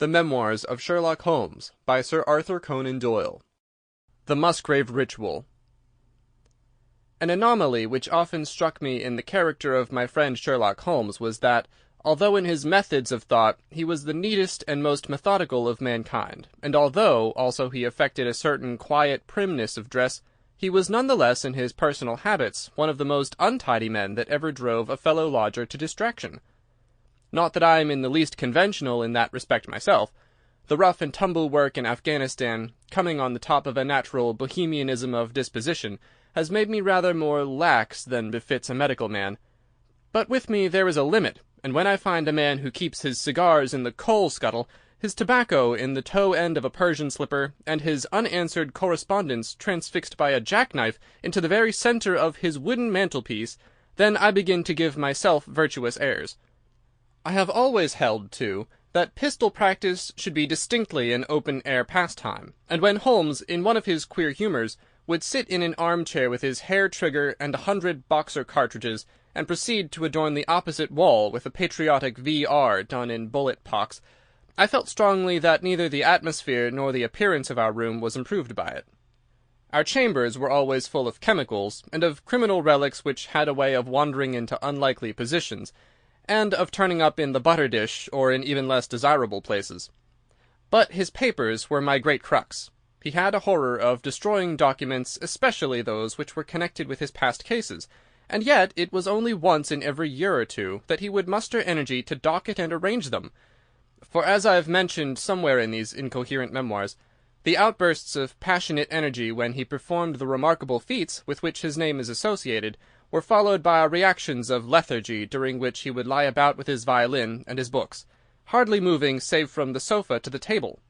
The Memoirs of Sherlock Holmes, by Sir Arthur Conan Doyle. The Musgrave Ritual. An anomaly which often struck me in the character of my friend Sherlock Holmes was that, although in his methods of thought he was the neatest and most methodical of mankind, and although also he affected a certain quiet primness of dress, he was none the less in his personal habits one of the most untidy men that ever drove a fellow lodger to distraction. Not that I am in the least conventional in that respect myself. The rough-and-tumble work in Afghanistan, coming on the top of a natural bohemianism of disposition, has made me rather more lax than befits a medical man. But with me there is a limit, and when I find a man who keeps his cigars in the coal-scuttle, his tobacco in the toe-end of a Persian slipper, and his unanswered correspondence transfixed by a jackknife into the very centre of his wooden mantelpiece, then I begin to give myself virtuous airs. I have always held, too, that pistol practice should be distinctly an open-air pastime, and when Holmes, in one of his queer humours, would sit in an arm-chair with his hair-trigger and 100 Boxer cartridges, and proceed to adorn the opposite wall with a patriotic V.R. done in bullet-pocks, I felt strongly that neither the atmosphere nor the appearance of our room was improved by it. Our chambers were always full of chemicals, and of criminal relics which had a way of wandering into unlikely positions, and of turning up in the butter-dish or in even less desirable places. But his papers were my great crux. He had a horror of destroying documents, especially those which were connected with his past cases, and yet it was only once in every year or two that he would muster energy to docket and arrange them. For, as I have mentioned somewhere in these incoherent memoirs, the outbursts of passionate energy when he performed the remarkable feats with which his name is associated were followed by reactions of lethargy during which he would lie about with his violin and his books, hardly moving save from the sofa to the table.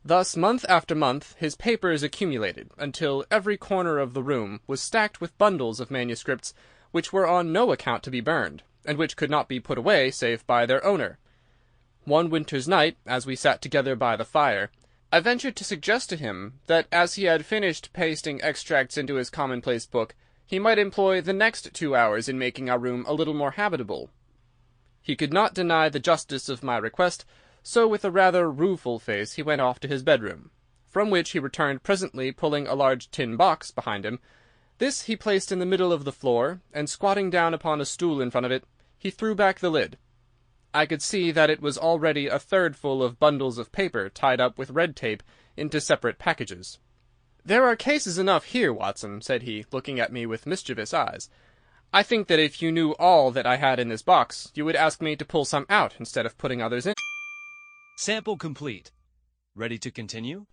Thus, month after month, his papers accumulated, until every corner of the room was stacked with bundles of manuscripts which were on no account to be burned, and which could not be put away save by their owner. One winter's night, as we sat together by the fire, I ventured to suggest to him that, as he had finished pasting extracts into his commonplace book, he might employ the next 2 hours in making our room a little more habitable. He could not deny the justice of my request, so with a rather rueful face he went off to his bedroom, from which he returned presently pulling a large tin box behind him. This he placed in the middle of the floor, and squatting down upon a stool in front of it, he threw back the lid. I could see that it was already a third full of bundles of paper tied up with red tape into separate packages. "There are cases enough here, Watson," said he, looking at me with mischievous eyes. "I think that if you knew all that I had in this box, you would ask me to pull some out instead of putting others in." Sample complete. Ready to continue?